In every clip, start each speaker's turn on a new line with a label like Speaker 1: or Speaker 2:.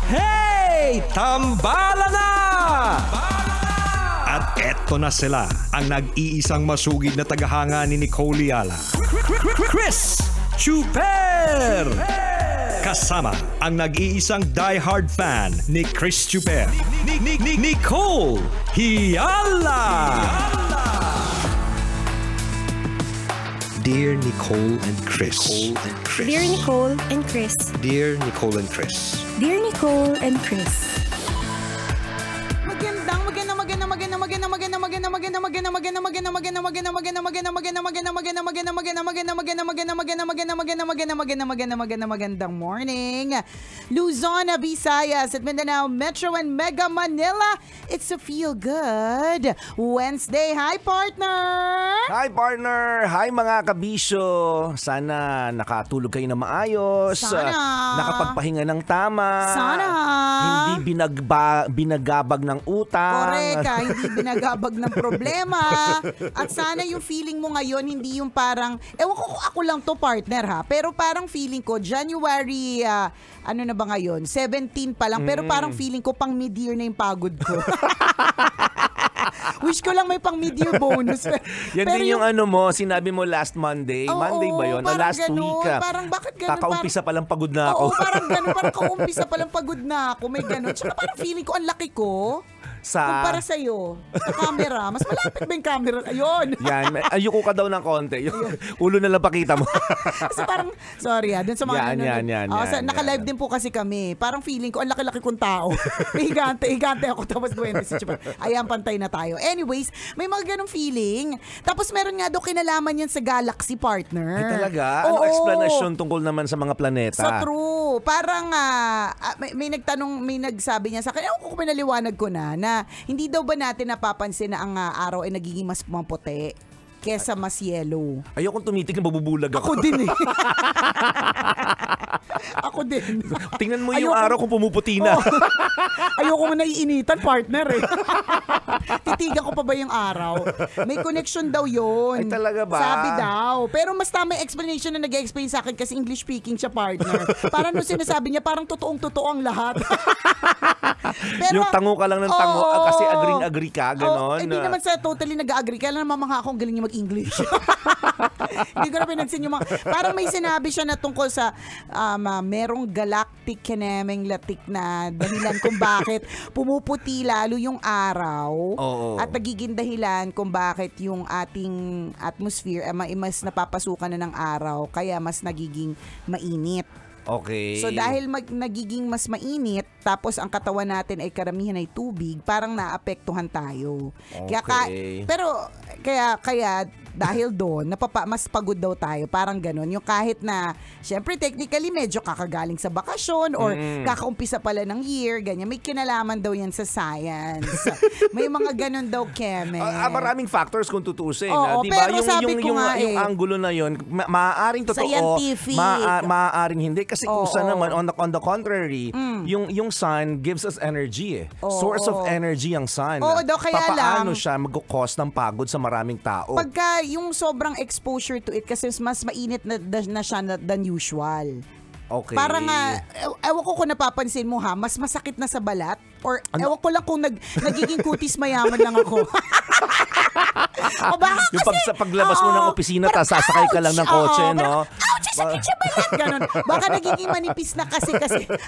Speaker 1: Hey! Tambala na! At eto na sila, ang nag-iisang masugid na tagahanga ni Nicole Yala. Chris Chuper! Kasama ang nag-iisang die-hard fan ni Chris Chuper, Nicole Yala! Dear Nicole and Chris.
Speaker 2: Dear Nicole and Chris.
Speaker 1: Dear Nicole and Chris.
Speaker 2: Dear Nicole and Chris.
Speaker 3: Magandang morning, Luzon, Visayas at Mindanao Metro and Mega Manila. It's a feel good Wednesday. Hi partner.
Speaker 4: Hi partner! Hi mga kabisyo! Sana nakatulog kayo na maayos.
Speaker 3: Sana.
Speaker 4: Nakapagpahinga ng tama.
Speaker 3: Sana.
Speaker 4: Hindi binagabag ng utang.
Speaker 3: Correct, hindi binagabag ng problema. At sana yung feeling mo ngayon, hindi yung parang, ewan ko kung ako lang to partner ha, pero parang feeling ko, January, ano na ba ngayon? 17 pa lang, pero parang feeling ko pang mid-year na yung pagod ko. Wish ko lang may pang mid-year bonus.
Speaker 4: Yan
Speaker 3: pero
Speaker 4: din yung ano mo, sinabi mo last Monday. Monday ba yun? O last
Speaker 3: ganun,
Speaker 4: week?
Speaker 3: Parang bakit ganun?
Speaker 4: Kakaumpisa pa lang pagod na ako.
Speaker 3: Oo, parang ganun. Parang kaumpisa pa lang pagod na ako. May ganun. Tsaka parang feeling ko, ang laki ko. Kumpara sa'yo, sa camera. Mas malapit ba yung camera? Ayun.
Speaker 4: Yan. Ayuko ka daw ng konti. Ulo na lang pakita mo.
Speaker 3: Kasi parang, sorry dun sa mga
Speaker 4: yan.
Speaker 3: Naka-live din po kasi kami. Parang feeling ko, ang laki-laki kong tao. May higante ako. Tapos buwan si Chuper. Ayan, pantay na tayo. Anyways, may mga ganong feeling. Tapos meron nga daw kinalaman yan sa galaxy, partner.
Speaker 4: Ay talaga? Ano explanation tungkol naman sa mga planeta?
Speaker 3: So true. Parang may nagtanong, may nagsabi niya sa akin, kung pinaliwanag ko na hindi daw ba natin napapansin na ang araw ay nagiging mas maputi kesa mas yellow.
Speaker 4: Ayokong tumitig na mabubulag ako.
Speaker 3: Ako din eh. Ako din.
Speaker 4: Tingnan mo yung araw kung pumuputi na.
Speaker 3: Ayoko mo naiinitan, partner eh. Titigan ko pa ba yung araw? May connection daw yun.
Speaker 4: Ay talaga ba?
Speaker 3: Sabi daw. Pero mas tama yung explanation na nag-explain sa akin kasi English speaking siya, partner. Parang nung sinasabi niya, parang totoong-totoo ang lahat.
Speaker 4: Pero, yung tango ka lang ng tango kasi agring-agree ka, gano'n.
Speaker 3: Hindi naman sa totally nag-agree. Kaya lang namamangha akong galing niya mag-English. Hindi ko na pinansin yung mga... Parang may sinabi siya na tungkol sa merong galactic kinemeng latik na dahilan kung bakit pumuputi lalo yung araw at nagiging dahilan kung bakit yung ating atmosphere mas napapasukan na ng araw kaya mas nagiging mainit.
Speaker 4: Okay.
Speaker 3: So dahil nagiging mas mainit, tapos ang katawan natin ay karamihan ay tubig, parang naapektuhan tayo.
Speaker 4: Okay.
Speaker 3: Kaya dahil doon, mas pagod daw tayo. Parang ganun. Yung kahit na, syempre technically medyo kakagaling sa bakasyon or kakaumpisa pala ng year, ganyan. May kinalaman daw yan sa science. May mga ganun daw, Keme.
Speaker 4: Maraming factors kung tutusin.
Speaker 3: Oo,
Speaker 4: diba?
Speaker 3: pero sabi ko nga
Speaker 4: yung angulo na yun, maaaring totoo,
Speaker 3: scientific.
Speaker 4: maaaring hindi. Kasi kusa naman, on the contrary, yung sun gives us energy eh. Source of energy ang sun.
Speaker 3: Oo, daw kaya
Speaker 4: papaano siya mag-cause ng pagod sa maraming tao?
Speaker 3: Pagka yung sobrang exposure to it kasi mas mainit na siya than usual.
Speaker 4: Okay.
Speaker 3: Parang ewan ko kung napapansin mo ha, mas masakit na sa balat or ewan ko lang kung nagiging kutis mayaman lang ako. O baka
Speaker 4: yung paglabas mo ng opisina, sasakay ka lang ng kotse, no?
Speaker 3: Ouch! Sakit siya balat! Ganon. Baka nagiging manipis na kasi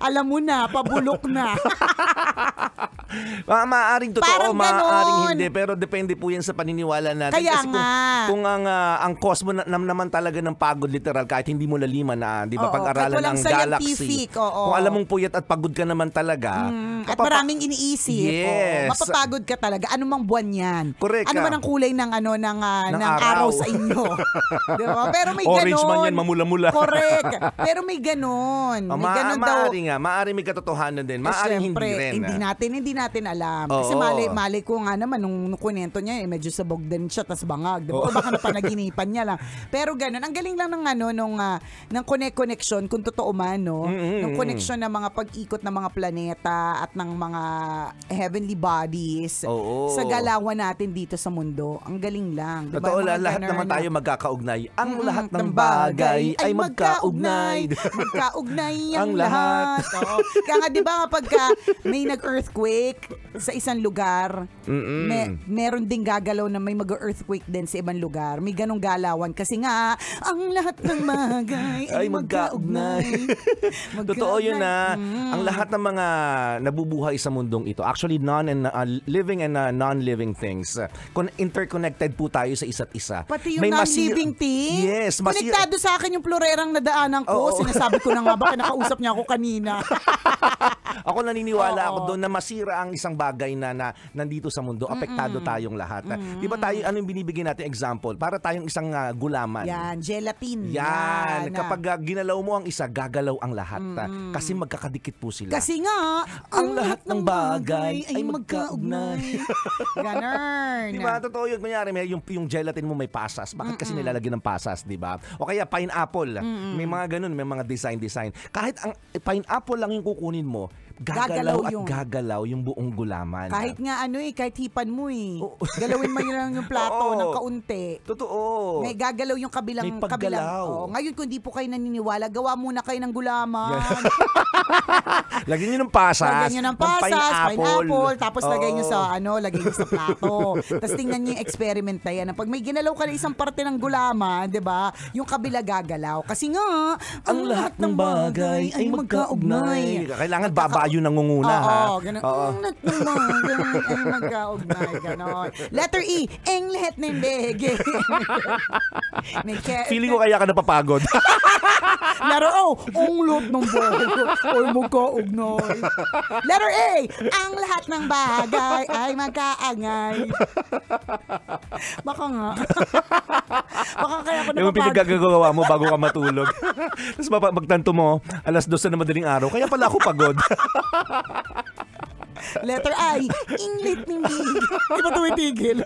Speaker 3: alam mo na, pabulok na.
Speaker 4: Maaaring totoo, maaaring hindi. Pero depende po yan sa paniniwala natin.
Speaker 3: Kaya
Speaker 4: kasi kung ang cause mo naman talaga ng pagod literal, kahit hindi mo laliman na, di ba, pag-aralan ng galaxy. Kung alam mong puyat at pagod ka naman talaga.
Speaker 3: At maraming iniisip.
Speaker 4: Yes.
Speaker 3: Mapapagod ka talaga. Ano mang buwan yan.
Speaker 4: Correct.
Speaker 3: Ano man ang kulay ng araw sa inyo. Diba? Pero may
Speaker 4: orange
Speaker 3: ganon.
Speaker 4: Man yan, mamula-mula.
Speaker 3: Correct. Pero may ganon. May ganon daw.
Speaker 4: Maaring may katotohanan din. Maaring hindi rin.
Speaker 3: Hindi natin natin alam. Kasi mali ko nga naman, nung kunento niya, medyo sabog din siya, tas bangag. Diba? O baka napanaginipan niya lang. Pero ganun, ang galing lang ng ng connection, kung totoo man, no? Ng connection ng mga pag-ikot ng mga planeta at ng mga heavenly bodies sa galawan natin dito sa mundo. Ang galing lang. Diba?
Speaker 4: Totoo, lahat naman tayo magkakaugnay. Ang lahat ng bagay ay magkaugnay.
Speaker 3: Magkaugnay ang lahat. Kaya nga, di ba kapag may nag-earthquake sa isang lugar, meron ding gagalaw na may mag-earthquake din sa ibang lugar. May ganong galawan. Kasi nga, ang lahat ng bagay ay magkaugnay.
Speaker 4: Totoo yun na ang lahat ng mga nabubuhay sa mundong ito, actually living and non-living things, interconnected po tayo sa isa't isa.
Speaker 3: Pati yung non-living thing?
Speaker 4: Yes.
Speaker 3: Konektado sa akin yung florerang nadaanan ko. Sinasabi ko na nga ba, kinakausap niya ako kanina.
Speaker 4: Ako naniniwala ako doon na masira ang isang bagay na nandito sa mundo, apektado tayong lahat. Di ba tayo, ano yung binibigyan natin example? Para tayong isang gulaman.
Speaker 3: Yan, gelatin.
Speaker 4: Yan. Kapag ginalaw mo ang isa, gagalaw ang lahat. Kasi magkakadikit po sila.
Speaker 3: Kasi nga,
Speaker 4: ang lahat ng bagay ay magkaugnay.
Speaker 3: Ganun.
Speaker 4: Di ba? Totoo yun. Kunyari, yung gelatin mo may pasas. Bakit kasi nilalagyan ng pasas, di ba? O kaya pineapple. May mga ganun, may mga design. Kahit ang pineapple lang yung kukunin mo, gagalaw yung buong gulaman.
Speaker 3: Kahit nga kahit hipan mo galawin mo lang yung plato ng kaunti.
Speaker 4: Totoo.
Speaker 3: May gagalaw yung kabilang. Ngayon kung di po kayo naniniwala, gawa muna kayo ng gulaman.
Speaker 4: Lagyan nyo ng pasas.
Speaker 3: Pineapple. Tapos lagay nyo sa plato. Tapos tingnan nyo yung experiment na yan. Pag may ginalaw ka na isang parte ng gulaman, di ba? Yung kabila gagalaw. Kasi nga, ang lahat ng bagay ay magkaugnay.
Speaker 4: Kailangan babayo nangunguna, ha?
Speaker 3: Ganun. Ang lahat ng bagay ay magkaugnay. Ganon. Letter E, ang lahat ng bege.
Speaker 4: Feeling ko kaya ka napapagod.
Speaker 3: Laro O, ang lahat ng bagay ay magkaugnay. Letter A, ang lahat ng bagay ay magkaangay. Baka nga. Baka kaya ako napapagod.
Speaker 4: Yung pinagagagawa mo bago ka matulog. Tapos magtanto mo, 2:00 na madaling araw, kaya pala ako pagod.
Speaker 3: Letter I, inglit ni Mig. Di ba tumitigil?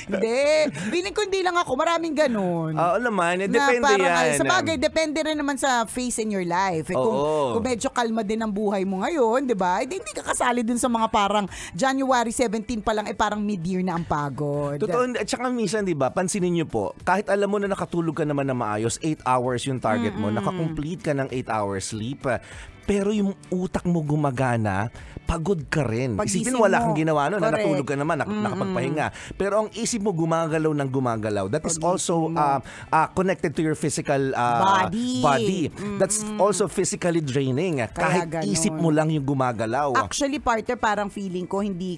Speaker 3: Hindi. Feeling ko hindi lang ako. Maraming ganun.
Speaker 4: Oo naman. Depende yan.
Speaker 3: Sa bagay, depende rin naman sa phase in your life. Kung medyo kalma din ang buhay mo ngayon, di ba? Hindi ka kasali dun sa mga parang January 17 pa lang, parang mid-year na ang pagod.
Speaker 4: Totoo. At saka minsan, di ba, pansinin nyo po, kahit alam mo na nakatulog ka naman na maayos, 8 hours yung target mo, nakakomplete ka ng 8 hours sleep, pero yung utak mo gumagana, pagod ka rin. Isipin mo, wala kang ginawa na natulog ka naman, nakapagpahinga. Pero ang isip mo gumagalaw ng gumagalaw. That is also connected to your physical body. That's also physically draining. Kahit isip mo lang yung gumagalaw.
Speaker 3: Actually, partner, parang feeling ko hindi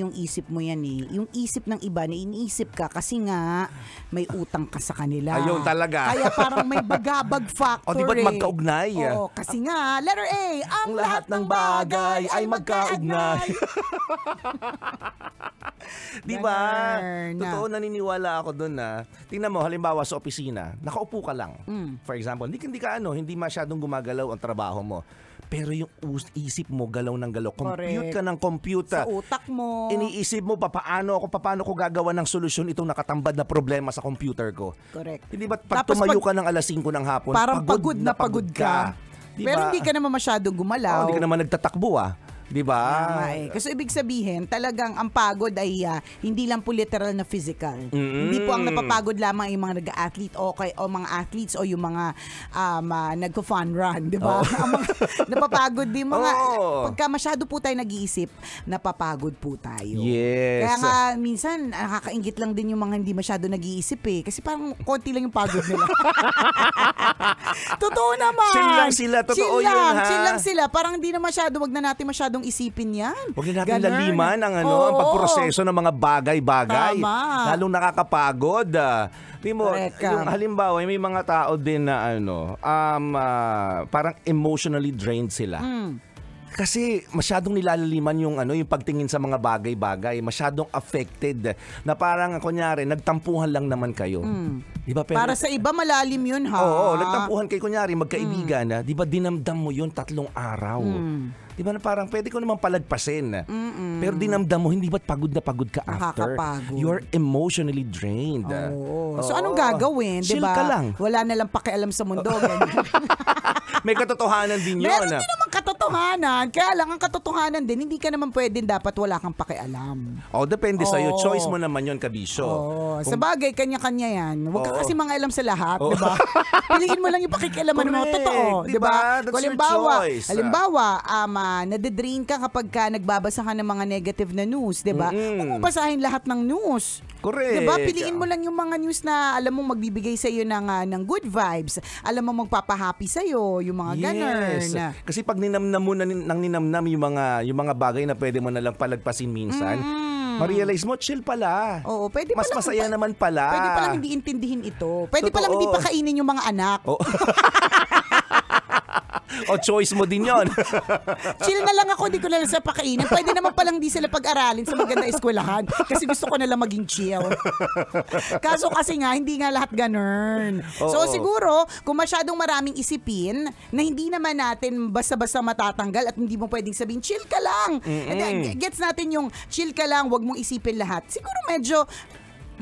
Speaker 3: yung isip mo yan Yung isip ng iba na iniisip ka kasi nga may utang ka sa kanila.
Speaker 4: Ayun talaga.
Speaker 3: Kaya parang may bagabag factor.
Speaker 4: Di ba't magkaugnay?
Speaker 3: Kasi nga, letter A, ang lahat ng bagay ay magkaugnay.
Speaker 4: Di ba? Totoo, naniniwala ako doon na. Tingnan mo, halimbawa sa opisina, nakaupo ka lang. For example, hindi masyadong gumagalaw ang trabaho mo. Pero yung isip mo, galaw ng galaw. Compute ka ng computer.
Speaker 3: Sa utak mo.
Speaker 4: Iniisip mo, paano ko gagawa ng solusyon itong nakatambad na problema sa computer ko.
Speaker 3: Correct.
Speaker 4: Hindi ba pag tumayo ka ng 5:00 ng hapon,
Speaker 3: parang pagod na pagod ka. Diba? Pero hindi ka naman masyadong gumalaw.
Speaker 4: Hindi ka naman nagtatakbo Di ba?
Speaker 3: Kasi ibig sabihin, talagang ang pagod ay hindi lang po literal na physical. Hindi po ang napapagod lamang yung mga nag-athlete o mga athletes o yung mga nagko-fun run, di ba? Ang mga napapagod din mga pagka masyado po tayo nag-iisip, napapagod po tayo.
Speaker 4: Yes.
Speaker 3: Kaya nga minsan nakakainggit lang din yung mga hindi masyado nag-iisip kasi parang konti lang yung pagod nila. Totoo naman.
Speaker 4: Chill lang sila, totoo yun ha.
Speaker 3: Chill lang sila, parang hindi na wag na natin masyadong isipin yan.
Speaker 4: Huwag na natin laliman ang pagproseso ng mga bagay-bagay. Lalong nakakapagod. Di mo, yung halimbawa, may mga tao din na parang emotionally drained sila. Kasi masyadong nilalaliman yung yung pagtingin sa mga bagay-bagay, masyadong affected na parang kunyari nagtampuhan lang naman kayo. 'Di ba?
Speaker 3: Para sa iba malalim yun, ha?
Speaker 4: Oo, nagtampuhan kayo kunyari magkaibigan na, 'di ba dinamdam mo yun 3 araw. 'Di ba na parang pwede ko naman palagpasin. Pero dinamdam mo, hindi ba't pagod na pagod ka after?
Speaker 3: Nakakapagod.
Speaker 4: You're emotionally drained.
Speaker 3: Oo. So anong gagawin, 'di
Speaker 4: Chill
Speaker 3: ba?
Speaker 4: ka lang.
Speaker 3: Wala na lang pakialam sa mundo, ganyan.
Speaker 4: May katotohanan din yun.
Speaker 3: Meron din naman katotohanan. Kaya lang, ang katotohanan din, hindi ka naman pwedeng dapat wala kang pakialam.
Speaker 4: Depende sa'yo.
Speaker 3: Oo.
Speaker 4: Choice mo naman yun, kabisyo.
Speaker 3: Sa bagay, kanya-kanya yan. Huwag ka
Speaker 4: Oo.
Speaker 3: kasi mga alam sa lahat, di ba? Piliin mo lang yung pakikialaman mo.
Speaker 4: Correct,
Speaker 3: Totoo,
Speaker 4: di
Speaker 3: di
Speaker 4: ba?
Speaker 3: ba?
Speaker 4: That's your choice.
Speaker 3: Halimbawa, nade-drain ka kapag ka nagbabasa ka ng mga negative na news, di ba? Huwag mo basahin lahat ng news.
Speaker 4: Correct.
Speaker 3: Di ba? Piliin mo lang yung mga news na alam mo magbibigay sa iyo ng good vibes. Alam mo magpapa-happy sa iyo, yung mga ganun.
Speaker 4: Kasi pag ninamnam mo na nang ninamnam yung mga bagay na pwede mo na lang palagpasin minsan, ma-realize mo, chill pala.
Speaker 3: Oo, pwede
Speaker 4: Mas
Speaker 3: palang,
Speaker 4: masaya naman pala.
Speaker 3: Pwede palang hindi intindihin ito. Pwede
Speaker 4: Totoo.
Speaker 3: palang hindi pa kainin yung mga anak.
Speaker 4: O choice mo din yon.
Speaker 3: Chill na lang ako, di ko na lang sila pakainin. Pwede naman palang di sila pag-aralin sa maganda eskwelahan kasi gusto ko na lang maging chill. Kaso kasi nga, hindi nga lahat ganun. So siguro, kung masyadong maraming isipin na hindi naman natin basta-basta matatanggal at hindi mo pwedeng sabihin, chill ka lang. And then, gets natin yung chill ka lang, wag mong isipin lahat. Siguro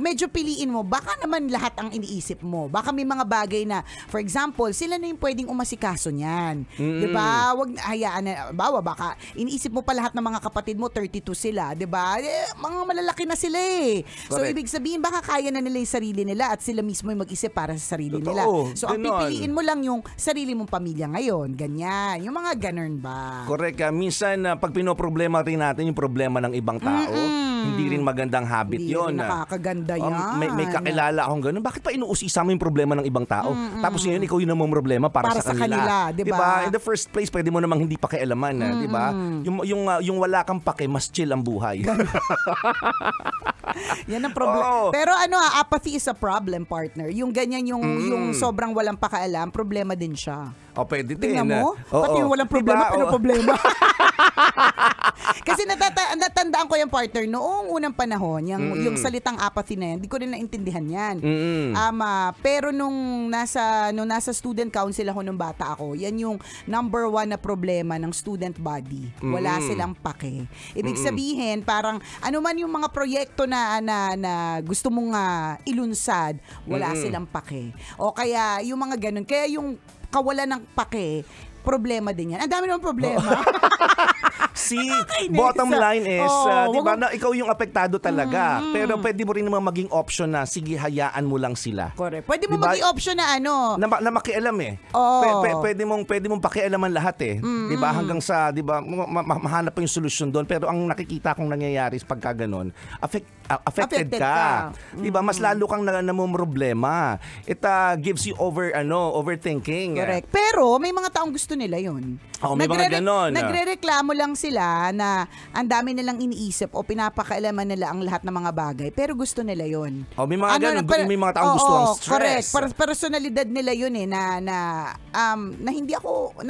Speaker 3: medyo piliin mo, baka naman lahat ang iniisip mo. Baka may mga bagay na, for example, sila na yung pwedeng umasikaso niyan. Diba? Wag hayaan na, baka iniisip mo pa lahat ng mga kapatid mo, 32 sila, diba? Mga malalaki na sila eh. So,
Speaker 4: Correct.
Speaker 3: ibig sabihin, baka kaya na nila yung sarili nila at sila mismo yung mag-isip para sa sarili nila.
Speaker 4: Totoo,
Speaker 3: So, ang
Speaker 4: ganon.
Speaker 3: pipiliin mo lang yung sarili mong pamilya ngayon. Ganyan. Yung mga ganun ba?
Speaker 4: Correct. Minsan, pag pinoproblema rin natin yung problema ng ibang tao, hindi rin magandang habit
Speaker 3: Hindi
Speaker 4: yon.
Speaker 3: rin nakakaganda yan.
Speaker 4: May kakilala akong gano'n. Bakit pa inuusisa mo yung problema ng ibang tao? Tapos ngayon, ikaw yung namang problema para sa kanila.
Speaker 3: diba?
Speaker 4: In the first place, pwede mo namang hindi pakialaman. Diba? Yung wala kang pake, mas chill ang buhay.
Speaker 3: Yan ang problem.
Speaker 4: Oo.
Speaker 3: Pero apathy is a problem, partner. Yung ganyan, yung sobrang walang pakialam, problema din siya.
Speaker 4: Pwede din.
Speaker 3: Tingnan mo,
Speaker 4: Oo.
Speaker 3: pati yung walang problema,
Speaker 4: Diba?
Speaker 3: pero problema. Kasi natandaan ko yung partner noong unang panahon, yung salitang apathy na yan, di ko rin naintindihan yan. Pero nung nasa student council ako nung bata ako, yan yung number 1 na problema ng student body. Wala silang pake. Ibig sabihin, parang ano man yung mga proyekto na gusto mong ilunsad, wala silang pake. O kaya yung mga ganun. Kaya yung kawalan ng pake, problema din yan. Ang dami naman problema.
Speaker 4: Bottom line is, di ba,
Speaker 3: wag mo-
Speaker 4: na ikaw yung apektado talaga. Pero pwede mo rin naman maging option na, sige, hayaan mo lang sila.
Speaker 3: Correct. Pwede mo
Speaker 4: Diba?
Speaker 3: maging option na
Speaker 4: Na makialam eh.
Speaker 3: Oo.
Speaker 4: Pwede mong pakialaman lahat eh. 'Di ba? Hanggang sa 'di ba mahanap pa yung solusyon doon, pero ang nakikita kong nangyayari is pagka ganun, affected ka. 'Di ba? Mas lalo kang namomroblema. It gives you overthinking.
Speaker 3: Correct. Pero may mga taong gusto nila 'yon.
Speaker 4: May mga ganon.
Speaker 3: Nagrereklamo lang sila na ang dami nilang iniisip o pinapakailaman nila ang lahat ng mga bagay, pero gusto nila 'yon.
Speaker 4: May mga ganon. May mga taong gusto ang stress.
Speaker 3: Correct. Personalidad nila 'yun eh na hindi ako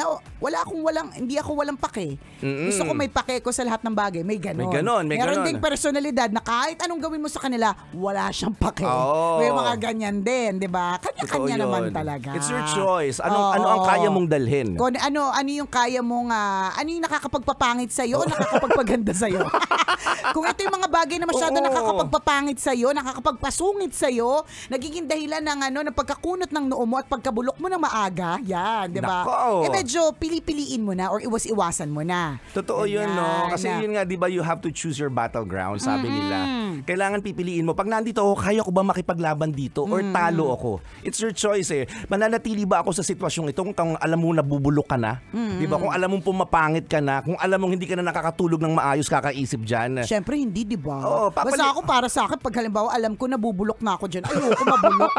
Speaker 3: hindi ako walang pake. Gusto ko may pake ko sa lahat ng bagay. May ganon.
Speaker 4: May
Speaker 3: Meron
Speaker 4: ganon.
Speaker 3: ding personalidad na kahit anong gawin mo sa kanila, wala siyang pake.
Speaker 4: Oo.
Speaker 3: May mga ganyan din, 'di ba? Kanya-kanya
Speaker 4: Totoo
Speaker 3: naman
Speaker 4: yun.
Speaker 3: talaga.
Speaker 4: It's your choice. Ano ang kaya mong dalhin?
Speaker 3: Kung ano yung kaya mong ano yung nakakapagpapangit sa iyo o nakakapagpaganda sa iyo. Kung ito yung mga bagay na masyado
Speaker 4: Oo.
Speaker 3: nakakapagpapangit sa iyo, nakakapagpasungit sa iyo, nagiging dahilan ng pagkakunot ng noo mo at pagkabulok mo ng maaga, yan, 'di ba?
Speaker 4: Nako.
Speaker 3: Medyo pili-piliin mo na or iwas-iwasan mo na.
Speaker 4: Totoo yun, no? Kasi yun nga, di ba, you have to choose your battleground, sabi nila. Kailangan pipiliin mo. Pag nandito ako, kaya ko ba makipaglaban dito or talo ako? It's your choice eh. Mananatili ba ako sa sitwasyong ito kung alam mo nabubulok ka na? Di ba? Kung alam mong pumapangit ka na, kung alam mong hindi ka na nakakatulog ng maayos kakaisip dyan.
Speaker 3: Siyempre, hindi, di ba?
Speaker 4: Oo,
Speaker 3: Basta ako, para sa akin, pag halimbawa, alam ko nabubulok na ako dyan, ayoko mabulok.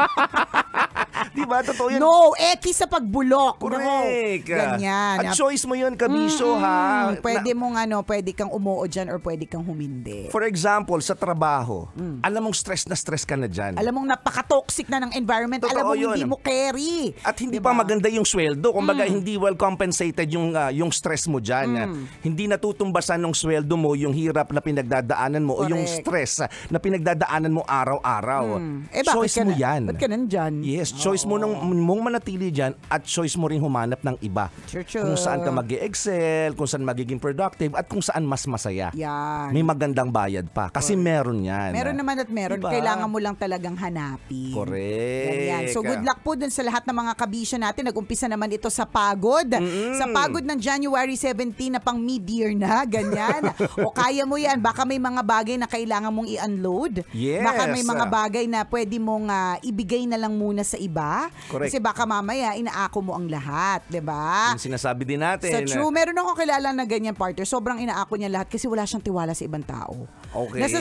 Speaker 4: Di ba? Totoo yun.
Speaker 3: No, eki sa pagbulok.
Speaker 4: Correct.
Speaker 3: No. Ganyan.
Speaker 4: At choice mo yun, kabisyo, ha?
Speaker 3: Pwede mong pwede kang umuo dyan or pwede kang humindi.
Speaker 4: For example, sa trabaho, alam mong stress na stress ka na dyan.
Speaker 3: Alam mong napaka-toxic na ng environment.
Speaker 4: Totoo
Speaker 3: Alam mong
Speaker 4: yun.
Speaker 3: hindi mo carry.
Speaker 4: At hindi
Speaker 3: Diba?
Speaker 4: pa maganda yung sweldo. Kumbaga, hindi well compensated yung stress mo dyan. Hindi natutumbasan ng sweldo mo yung hirap na pinagdadaanan mo o yung
Speaker 3: Correct.
Speaker 4: stress na pinagdadaanan mo araw-araw.
Speaker 3: Bakit
Speaker 4: Choice
Speaker 3: ka
Speaker 4: mo
Speaker 3: na-
Speaker 4: yan.
Speaker 3: Ba't ka nandyan?
Speaker 4: Yes, choice mo mong manatili dyan at choice mo rin humanap ng iba.
Speaker 3: True.
Speaker 4: Kung saan ka mag-excel, kung saan magiging productive, at kung saan mas masaya.
Speaker 3: Yan.
Speaker 4: May magandang bayad pa. Kasi meron yan.
Speaker 3: Meron naman at meron.
Speaker 4: Diba?
Speaker 3: Kailangan mo lang talagang hanapin.
Speaker 4: Correct.
Speaker 3: Ganyan. So good luck po dun sa lahat ng mga kabisyo natin. Nag-umpisa naman ito sa pagod. Sa pagod ng January 17 na pang mid-year na. Ganyan. O kaya mo yan. Baka may mga bagay na kailangan mong i-unload.
Speaker 4: Yes.
Speaker 3: Baka may mga bagay na pwede mong ibigay na lang muna sa iba.
Speaker 4: Correct.
Speaker 3: Kasi baka mamaya inaako mo ang lahat. Diba?
Speaker 4: Yung sinasabi din natin.
Speaker 3: Sa true, meron akong kilala na ganyan partner. Sobrang inaako niya lahat kasi wala siyang tiwala sa ibang tao.
Speaker 4: Okay.
Speaker 3: Nasa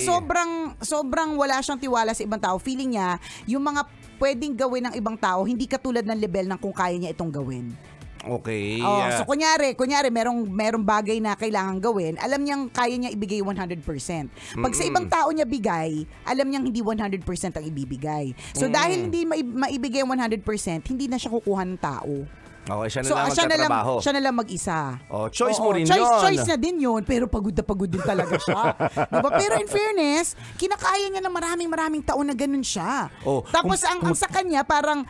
Speaker 3: sobrang wala siyang tiwala sa ibang tao. Feeling niya, yung mga pwedeng gawin ng ibang tao, hindi katulad ng level ng kung kaya niya itong gawin.
Speaker 4: Okay.
Speaker 3: Oh, so kunyari merong bagay na kailangan gawin, alam niyang kaya niya ibigay 100%. Pag sa ibang tao niya bigay, alam niyang hindi 100% ang ibibigay. So dahil hindi maibigay 100%, hindi na siya kukuha ng tao.
Speaker 4: Okay, siya na
Speaker 3: So
Speaker 4: lang magtatrabaho.
Speaker 3: siya na lang mag-isa.
Speaker 4: Oh, choice
Speaker 3: Oo,
Speaker 4: mo rin
Speaker 3: choice
Speaker 4: yun.
Speaker 3: na din yun, pero pagod na pagod din talaga siya. Diba? Pero in fairness, kinakaya niya na maraming taon na ganun siya.
Speaker 4: Oh,
Speaker 3: Tapos ang sa kanya parang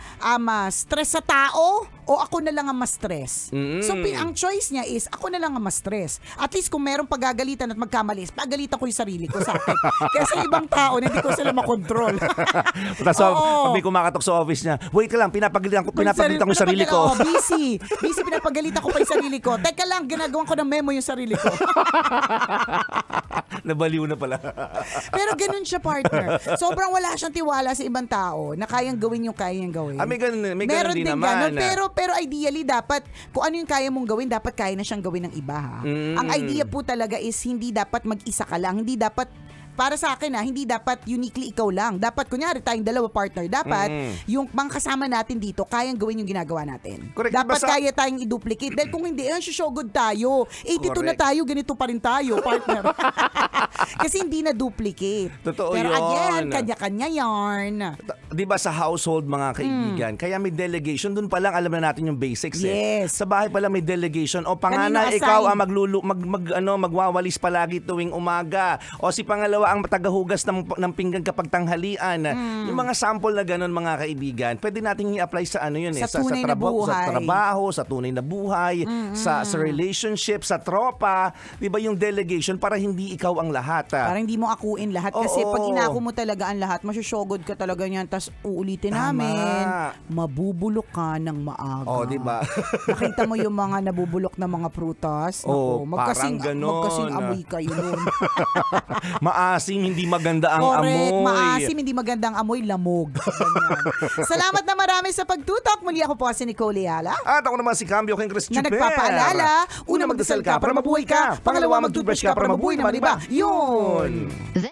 Speaker 3: stress sa tao o ako na lang ang ma-stress. So ang choice niya is ako na lang ang ma-stress. At least kung merong pagagalitan at magkamalis, pagalitan ko yung sarili ko sa akin. Kasi ibang tao na hindi ko sila makontrol.
Speaker 4: Tapos pag may kumakatok sa office niya, wait ka lang, pinapagalitan ko yung sarili ko.
Speaker 3: Busy, pinapagalitan ko pa yung sarili ko. Teka lang, ginagawan ko ng memo yung sarili ko.
Speaker 4: Nabaliw na pala.
Speaker 3: Pero ganun siya, partner. Sobrang wala siyang tiwala sa ibang tao na kayang gawin yung kayang gawin.
Speaker 4: May ganun
Speaker 3: Meron
Speaker 4: din
Speaker 3: din
Speaker 4: naman.
Speaker 3: ganun. Pero ideally, dapat, kung ano yung kaya mong gawin, dapat kaya na siyang gawin ng iba. Ha? Ang idea po talaga is hindi dapat mag-isa ka lang. Hindi dapat, para sa akin hindi dapat uniquely ikaw lang. Dapat, kunyari, tayong dalawa partner, dapat yung mga kasama natin dito, kayang gawin yung ginagawa natin.
Speaker 4: Correct.
Speaker 3: Dapat kaya tayong i-duplicate. Dahil kung hindi, show good tayo. 82 na
Speaker 4: Correct.
Speaker 3: tayo, ganito pa rin tayo, partner. Kasi hindi na duplicate.
Speaker 4: Totoo
Speaker 3: Pero
Speaker 4: yun.
Speaker 3: again, kanya-kanya yarn.
Speaker 4: Di ba sa household, mga kaibigan, kaya may delegation, dun pa lang alam na natin yung basics.
Speaker 3: Yes.
Speaker 4: Sa bahay pala may delegation. O
Speaker 3: Kanino
Speaker 4: panganay, ikaw
Speaker 3: assign?
Speaker 4: ang magwawalis palagi tuwing umaga. O si pangalawa ang tagahugas ng pinggan kapag tanghalian. Yung mga sample na ganun, mga kaibigan, pwede nating i-apply sa
Speaker 3: Sa tunay na buhay.
Speaker 4: sa trabaho, sa tunay na buhay, sa relationship, sa tropa. Di ba yung delegation para hindi ikaw ang lahat.
Speaker 3: Parang hindi mo akuin lahat. Kasi
Speaker 4: Oo.
Speaker 3: pag inako mo talaga ang lahat, masyashogod ka talaga niyan. Tapos uulitin
Speaker 4: Tama.
Speaker 3: namin, mabubulok ka ng maaga.
Speaker 4: Oh, di ba?
Speaker 3: Nakita mo yung mga nabubulok na mga prutas?
Speaker 4: Oh,
Speaker 3: Naku,
Speaker 4: parang ganon.
Speaker 3: magkasing amoy kayo nun.
Speaker 4: Maasim, hindi maganda ang
Speaker 3: Correct.
Speaker 4: amoy.
Speaker 3: Maasim, hindi magandang amoy, lamog. Ganyan. Salamat na marami sa pagtutok. Muli ako po si Nicole Ayala.
Speaker 4: At ako naman si Cambio King Chris
Speaker 3: Na
Speaker 4: Chuper.
Speaker 3: nagpapaalala, una magdasal ka para mabuhay ka, pangalawa mag-toothbrush ka para mabuhay naman iba. Yun!